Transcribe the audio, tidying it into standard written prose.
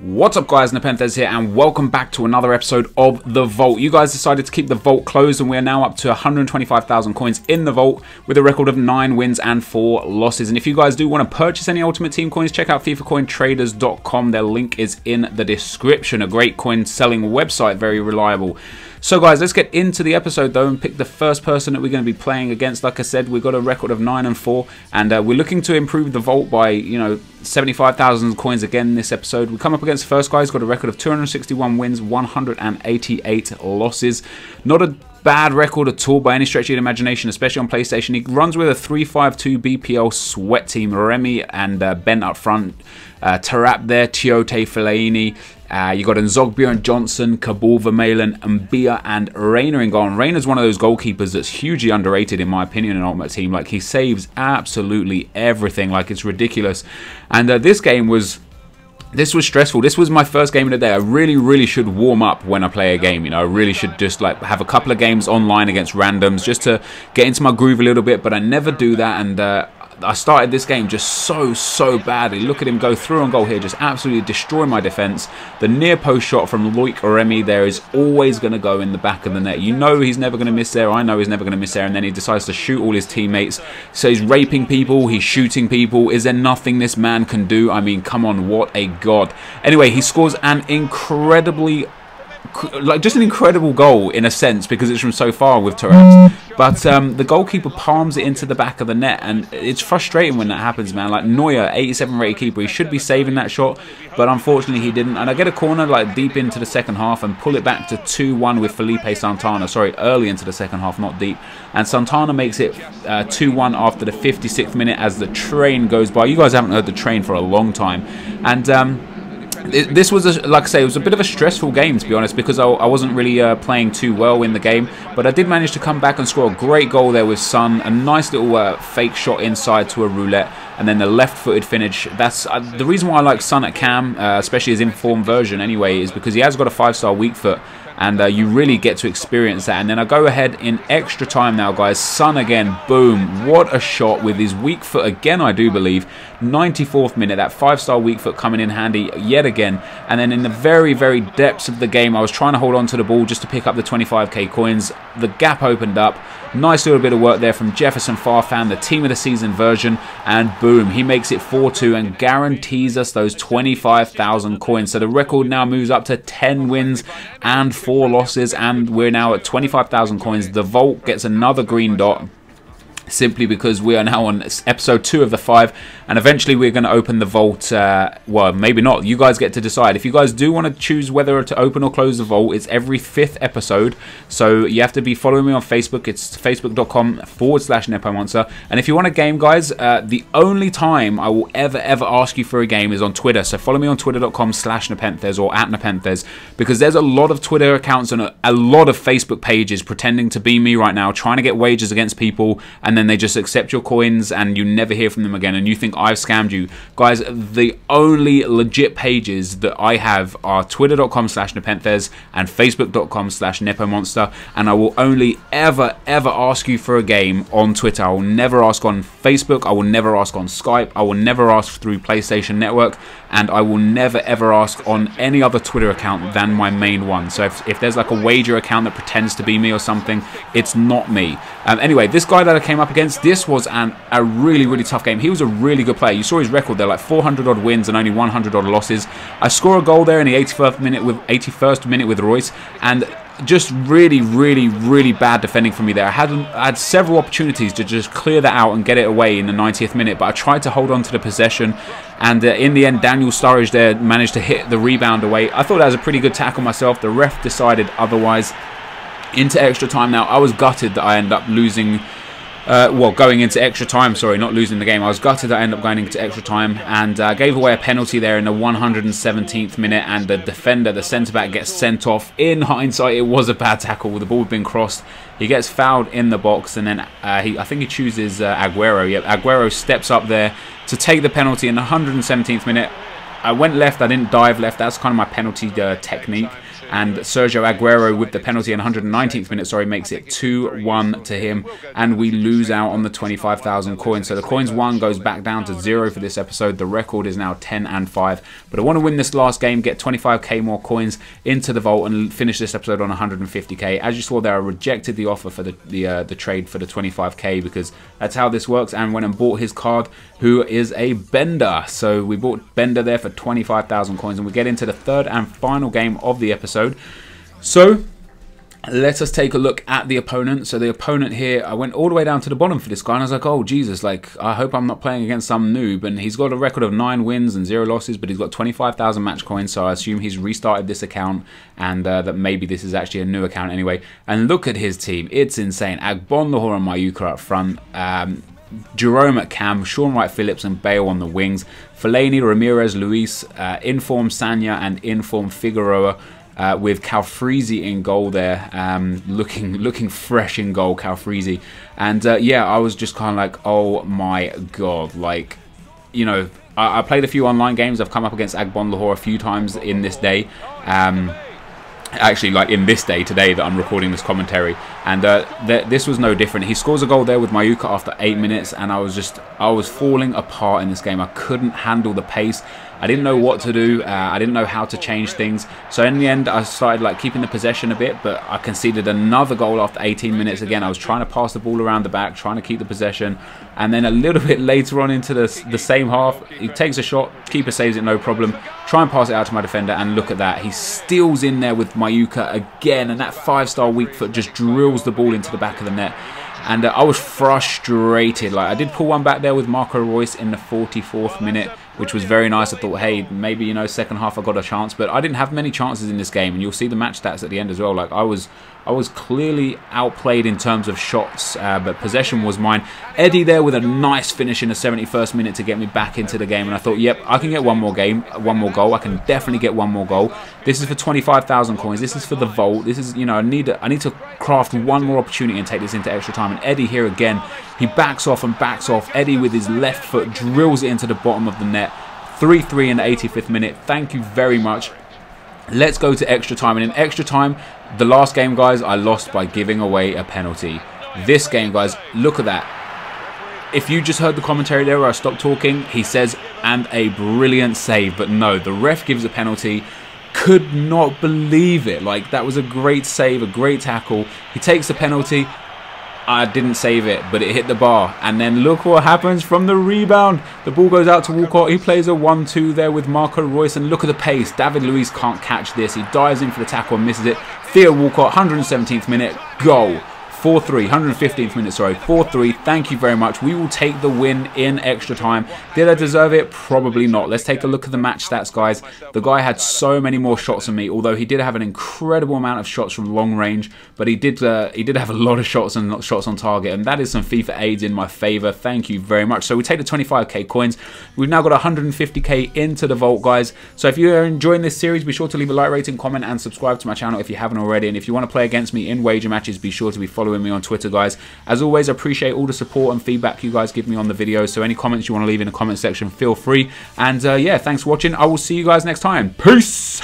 What's up guys, NepentheZ here and welcome back to another episode of The Vault. You guys decided to keep the vault closed and we're now up to 125,000 coins in the vault with a record of 9 wins and 4 losses. And if you guys do want to purchase any Ultimate Team coins, check out FIFACoinTraders.com. Their link is in the description. A great coin selling website, very reliable. So guys, let's get into the episode though and pick the first person that we're going to be playing against. Like I said, we've got a record of 9 and 4 and we're looking to improve the vault by, 75,000 coins again this episode. We come up against the first guy. He's got a record of 261 wins, 188 losses. Not a bad record at all by any stretch of the imagination, especially on PlayStation. He runs with a 3-5-2 BPL sweat team. Remy and Ben up front. Tarap there, Tiote Fellaini. You got Nzogbia Johnson, Kabul Vermaelen, Mbia and Reina in goal. And Reina's one of those goalkeepers that's hugely underrated in my opinion in Ultimate Team. Like, he saves absolutely everything. Like, it's ridiculous. And this was stressful. This was my first game of the day. I really should warm up when I play a game. I really should just like have a couple of games online against randoms just to get into my groove a little bit. But I never do that, and I started this game just so badly. Look at him go through on goal here, just absolutely destroy my defense. The near post shot from Loic Remy there is always going to go in the back of the net. You know he's never going to miss there. I know he's never going to miss there. And then he decides to shoot all his teammates. So he's raping people, he's shooting people. Is there nothing this man can do? I mean, come on, what a god. Anyway, he scores an just an incredible goal in a sense because it's from so far with Tourette's. But the goalkeeper palms it into the back of the net, and it's frustrating when that happens, man. Like Neuer, 87 rated keeper, he should be saving that shot, but unfortunately he didn't. And I get a corner like deep into the second half and pull it back to 2-1 with Felipe Santana. Sorry, early into the second half, not deep. And Santana makes it 2-1 after the 56th minute as the train goes by. You guys haven't heard the train for a long time. And this was, like I say, it was a bit of a stressful game to be honest because I wasn't really playing too well in the game, but I did manage to come back and score a great goal there with Son, a nice little fake shot inside to a roulette, and then the left-footed finish. That's the reason why I like Son at cam, especially his informed version anyway, is because he has got a 5-star weak foot. And you really get to experience that. And then I go ahead in extra time now, guys. Son again, boom. What a shot with his weak foot again, I do believe. 94th minute, that 5-star weak foot coming in handy yet again. And then in the very depths of the game, I was trying to hold on to the ball just to pick up the 25k coins. The gap opened up. Nice little bit of work there from Jefferson Farfan, the team of the season version. And boom, he makes it 4-2 and guarantees us those 25,000 coins. So the record now moves up to 10 wins and 4 losses, and we're now at 25,000 coins. The vault gets another green dot simply because we are now on episode 2 of the 5, and eventually we're going to open the vault. Well, maybe not. You guys get to decide. If you guys do want to choose whether to open or close the vault, it's every 5th episode. So you have to be following me on Facebook. It's facebook.com/NepentheZ. And if you want a game, guys, the only time I will ever ask you for a game is on Twitter. So follow me on twitter.com/NepentheZ or @NepentheZ, because there's a lot of Twitter accounts and a lot of Facebook pages pretending to be me right now, trying to get wagers against people, and then they just accept your coins and you never hear from them again and you think I've scammed you. Guys, the only legit pages that I have are twitter.com/NepentheZ and facebook.com/NepoMonster, and I will only ever ask you for a game on Twitter. I will never ask on Facebook, I will never ask on Skype, I will never ask through PlayStation Network, and I will never ever ask on any other Twitter account than my main one. So if there's like a wager account that pretends to be me or something, it's not me. Anyway, this guy that I came up against, this was a really tough game. He was a really good player. You saw his record there, like 400 odd wins and only 100 odd losses. I score a goal there in the 81st minute with Royce, and just really bad defending from me there. I had several opportunities to just clear that out and get it away in the 90th minute, but I tried to hold on to the possession, and in the end Daniel Sturridge there managed to hit the rebound away. I thought that was a pretty good tackle myself. The ref decided otherwise. Into extra time now. I was gutted that I ended up losing, well, going into extra time, sorry, not losing the game. I was gutted that I ended up going into extra time, and gave away a penalty there in the 117th minute, and the defender, the centre-back, gets sent off. In hindsight, it was a bad tackle. The ball had been crossed. He gets fouled in the box, and then I think he chooses Aguero. Yep, Aguero steps up there to take the penalty in the 117th minute. I went left, I didn't dive left. That's kind of my penalty technique. and Sergio Aguero with the penalty in 119th minute, sorry, makes it 2-1 to him, and we lose out on the 25,000 coins. So the coins won goes back down to 0 for this episode. The record is now 10-5, but I want to win this last game, get 25k more coins into the vault, and finish this episode on 150k. As you saw there, I rejected the offer for the trade for the 25k because that's how this works, and went and bought his card, who is a Bender. So we bought Bender there for 25,000 coins, and we get into the third and final game of the episode. So let us take a look at the opponent. So the opponent here, I went all the way down to the bottom for this guy, and I was like, oh Jesus, like I hope I'm not playing against some noob. And he's got a record of 9 wins and 0 losses, but he's got 25,000 match coins, so I assume he's restarted this account, and that maybe this is actually a new account anyway. And look at his team, it's insane. Agbonlahor and Mayuka up front, Jerome at cam, Sean Wright-Phillips and Bale on the wings, Fellaini, Ramirez, Luis, inform Sanya and inform Figueroa, with Calfreezy in goal there, looking fresh in goal, Calfreezy. And yeah, I was just kind of like, oh my god, like, you know, I played a few online games. I've come up against Agbonlahor a few times in this day. Actually, like in this day today that I'm recording this commentary, and this was no different. He scores a goal there with Mayuka after 8 minutes, and I was falling apart in this game. I couldn't handle the pace. I didn't know what to do. I didn't know how to change things. So in the end, I started like keeping the possession a bit, but I conceded another goal after 18 minutes. Again, I was trying to pass the ball around the back, trying to keep the possession, and then a little bit later on into the same half, he takes a shot, keeper saves it, no problem. Try and pass it out to my defender, and look at that. He steals in there with Mayuka again, and that 5-star weak foot just drills the ball into the back of the net. And I was frustrated. Like, I did pull one back there with Marco Reus in the 44th minute, which was very nice. I thought, hey, maybe, you know, second half I got a chance, but I didn't have many chances in this game, and you'll see the match stats at the end as well. Like, I was clearly outplayed in terms of shots, but possession was mine. Eddie there with a nice finish in the 71st minute to get me back into the game, and I thought, yep, I can get one more goal. I can definitely get one more goal. This is for 25,000 coins. This is for the vault. This is, you know, I need to craft one more opportunity and take this into extra time. And Eddie here again, he backs off and backs off. Eddie with his left foot drills it into the bottom of the net. 3-3 in the 85th minute. Thank you very much. Let's go to extra time. And in extra time, the last game, guys, I lost by giving away a penalty. This game, guys, look at that. If you just heard the commentary there where I stopped talking, he says, and a brilliant save. But no, the ref gives a penalty. Could not believe it. Like, that was a great save, a great tackle. He takes the penalty. I didn't save it, but it hit the bar. And then look what happens from the rebound. The ball goes out to Walcott. He plays a 1-2 there with Marco Reus. And look at the pace. David Luiz can't catch this. He dives in for the tackle and misses it. Theo Walcott, 117th minute, goal. 4-3, 115th minute, sorry, 4-3. Thank you very much. We will take the win in extra time. Did I deserve it? Probably not. Let's take a look at the match stats, guys. The guy had so many more shots than me, although he did have an incredible amount of shots from long range, but he did have a lot of shots and not shots on target, and that is some FIFA aids in my favor. Thank you very much. So we take the 25k coins. We've now got 150k into the vault, guys. So if you're enjoying this series, be sure to leave a like, rating, comment, and subscribe to my channel if you haven't already. And if you want to play against me in wager matches, be sure to be following me on Twitter, guys. As always, I appreciate all the support and feedback you guys give me on the videos, so any comments you want to leave in the comment section, feel free. And yeah, thanks for watching. I will see you guys next time. Peace.